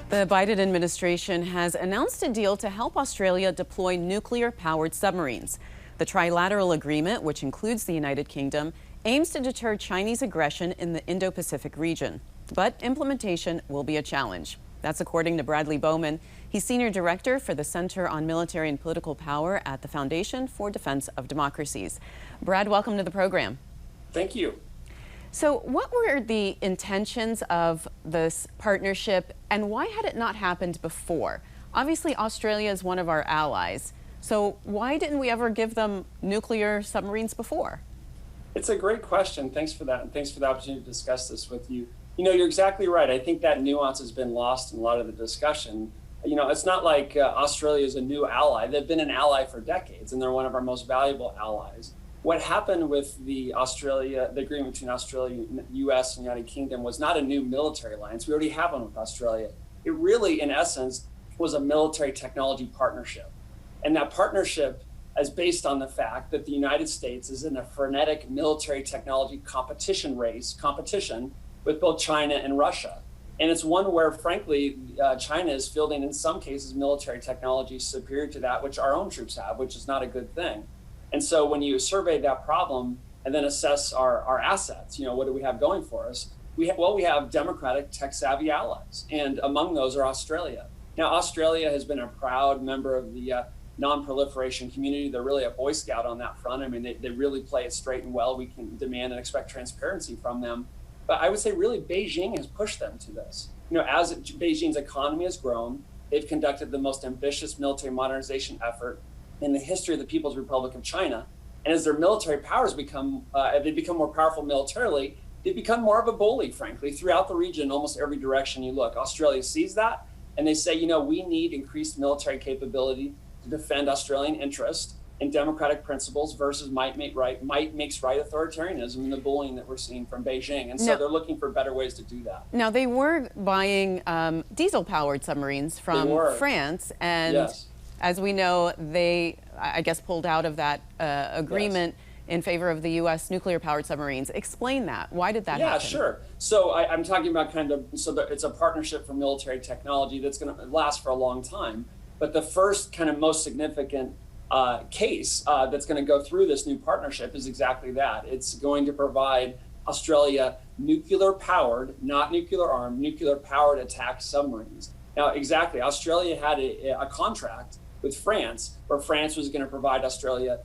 The Biden administration has announced a deal to help Australia deploy nuclear-powered submarines. The trilateral agreement, which includes the United Kingdom, aims to deter Chinese aggression in the Indo-Pacific region. But implementation will be a challenge. That's according to Bradley Bowman. He's Senior Director for the Center on Military and Political Power at the Foundation for Defense of Democracies. Brad, welcome to the program. Thank you. So what were the intentions of this partnership, and why had it not happened before? Obviously, Australia is one of our allies. So why didn't we ever give them nuclear submarines before? It's a great question. Thanks for that. And thanks for the opportunity to discuss this with you. You know, you're exactly right. I think that nuance has been lost in a lot of the discussion. You know, it's not like Australia is a new ally. They've been an ally for decades, and they're one of our most valuable allies. What happened with the agreement between Australia, U.S., and United Kingdom was not a new military alliance. We already have one with Australia. It really, in essence, was a military technology partnership. And that partnership is based on the fact that the United States is in a frenetic military technology competition with both China and Russia. And it's one where, frankly, China is fielding, in some cases, military technology superior to that which our own troops have, which is not a good thing. And so when you survey that problem and then assess our assets, you know, what do we have going for us? We have democratic, tech-savvy allies, and among those are Australia. Now, Australia has been a proud member of the non-proliferation community. They're really a Boy Scout on that front. I mean, they really play it straight and well. We can demand and expect transparency from them. But I would say really Beijing has pushed them to this. You know, as Beijing's economy has grown, they've conducted the most ambitious military modernization effort in the history of the People's Republic of China. And as their military powers become more powerful militarily, they become more of a bully, frankly, throughout the region, almost every direction you look. Australia sees that, and they say, you know, we need increased military capability to defend Australian interest and democratic principles versus might makes right authoritarianism and the bullying that we're seeing from Beijing. And so they're looking for better ways to do that. Now, they were buying diesel-powered submarines from France, and yes. As we know, they, I guess, pulled out of that agreement in favor of the U.S. nuclear-powered submarines. Explain that. Why did that happen? Yeah, sure. So I'm talking about it's a partnership for military technology that's going to last for a long time. But the first kind of most significant case that's going to go through this new partnership is exactly that. It's going to provide Australia nuclear-powered, not nuclear-armed, nuclear-powered attack submarines. Now, exactly, Australia had a contract with France, where France was going to provide Australia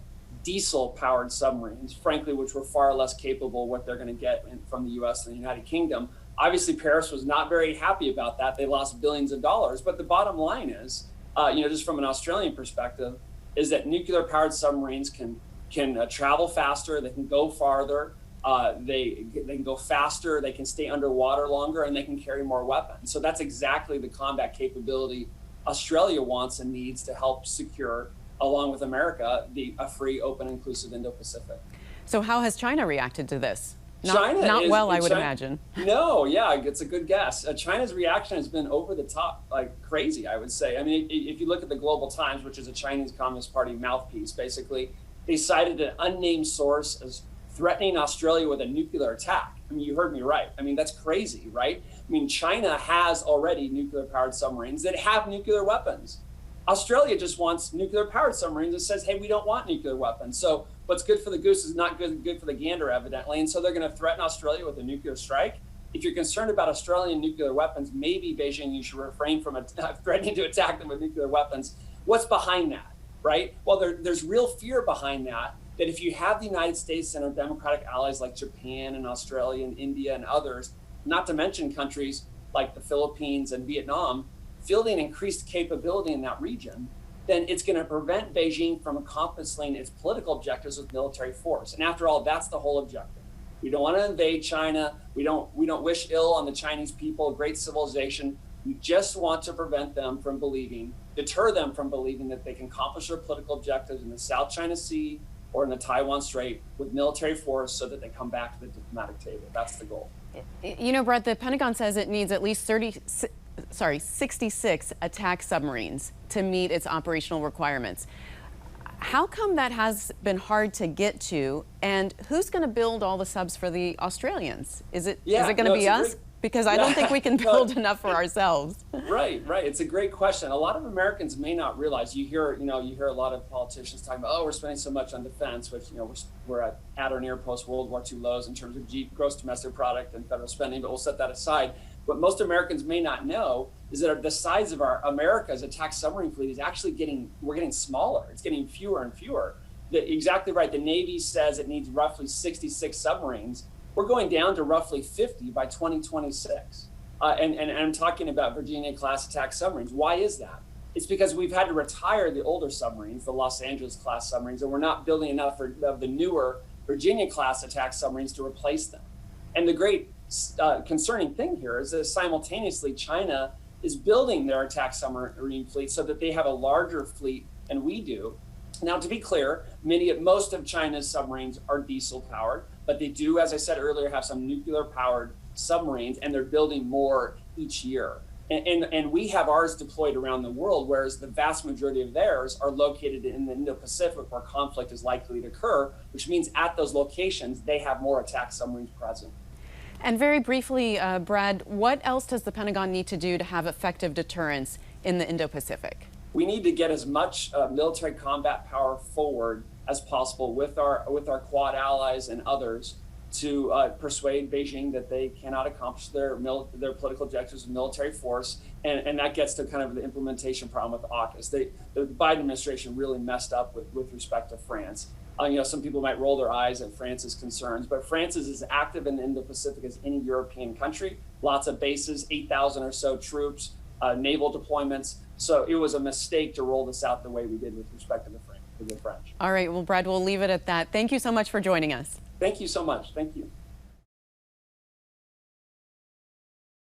diesel-powered submarines, frankly, which were far less capable of what they're going to get from the U.S. and the United Kingdom. Obviously, Paris was not very happy about that. They lost billions of dollars. But the bottom line is, you know, just from an Australian perspective, is that nuclear-powered submarines can travel faster, they can go farther, they can go faster, they can stay underwater longer, and they can carry more weapons. So that's exactly the combat capability Australia wants and needs to help secure, along with America, a free, open, inclusive Indo-Pacific. So how has China reacted to this? Not well, I would imagine. No, yeah, it's a good guess. China's reaction has been over the top, like crazy, I would say. I mean, if you look at the Global Times, which is a Chinese Communist Party mouthpiece, basically, they cited an unnamed source as threatening Australia with a nuclear attack. I mean, you heard me right. I mean, that's crazy, right? I mean, China has already nuclear-powered submarines that have nuclear weapons. Australia just wants nuclear-powered submarines that says, hey, we don't want nuclear weapons. So what's good for the goose is not good for the gander, evidently. And so they're going to threaten Australia with a nuclear strike. If you're concerned about Australian nuclear weapons, maybe Beijing, you should refrain from threatening to attack them with nuclear weapons. What's behind that, right? Well, there's real fear behind that if you have the United States and our democratic allies like Japan and Australia and India and others, not to mention countries like the Philippines and Vietnam, fielding increased capability in that region, then it's going to prevent Beijing from accomplishing its political objectives with military force. And after all, that's the whole objective. We don't want to invade China. We don't wish ill on the Chinese people, great civilization. We just want to prevent them from deter them from believing that they can accomplish their political objectives in the South China Sea or in the Taiwan Strait with military force so that they come back to the diplomatic table. That's the goal. You know, Brett, the Pentagon says it needs at least 66 attack submarines to meet its operational requirements. How come that has been hard to get to, and who's going to build all the subs for the Australians? Is it going to be us? Because I don't think we can build enough for ourselves. Right. It's a great question. A lot of Americans may not realize. You hear a lot of politicians talking about, oh, we're spending so much on defense, which we're at or near post-World War II lows in terms of gross domestic product and federal spending, but we'll set that aside. What most Americans may not know is that the size of America's attack submarine fleet is actually we're getting smaller. It's getting fewer and fewer. Exactly right. The Navy says it needs roughly 66 submarines. We're going down to roughly 50 by 2026. And I'm talking about Virginia-class attack submarines. Why is that? It's because we've had to retire the older submarines, the Los Angeles-class submarines, and we're not building enough of the newer Virginia-class attack submarines to replace them. And the great concerning thing here is that simultaneously China is building their attack submarine fleet so that they have a larger fleet than we do. Now, to be clear, most of China's submarines are diesel powered, but they do, as I said earlier, have some nuclear powered submarines, and they're building more each year. And we have ours deployed around the world, whereas the vast majority of theirs are located in the Indo-Pacific, where conflict is likely to occur, which means at those locations, they have more attack submarines present. And very briefly, Brad, what else does the Pentagon need to do to have effective deterrence in the Indo-Pacific? We need to get as much military combat power forward as possible with our Quad allies and others to persuade Beijing that they cannot accomplish their political objectives with military force, and that gets to kind of the implementation problem with AUKUS. The Biden administration really messed up with respect to France. Some people might roll their eyes at France's concerns, but France is as active in the Indo-Pacific as any European country. Lots of bases, 8,000 or so troops, naval deployments. So it was a mistake to roll this out the way we did with respect to the French. All right, well, Brad, we'll leave it at that. Thank you so much for joining us. Thank you so much. Thank you.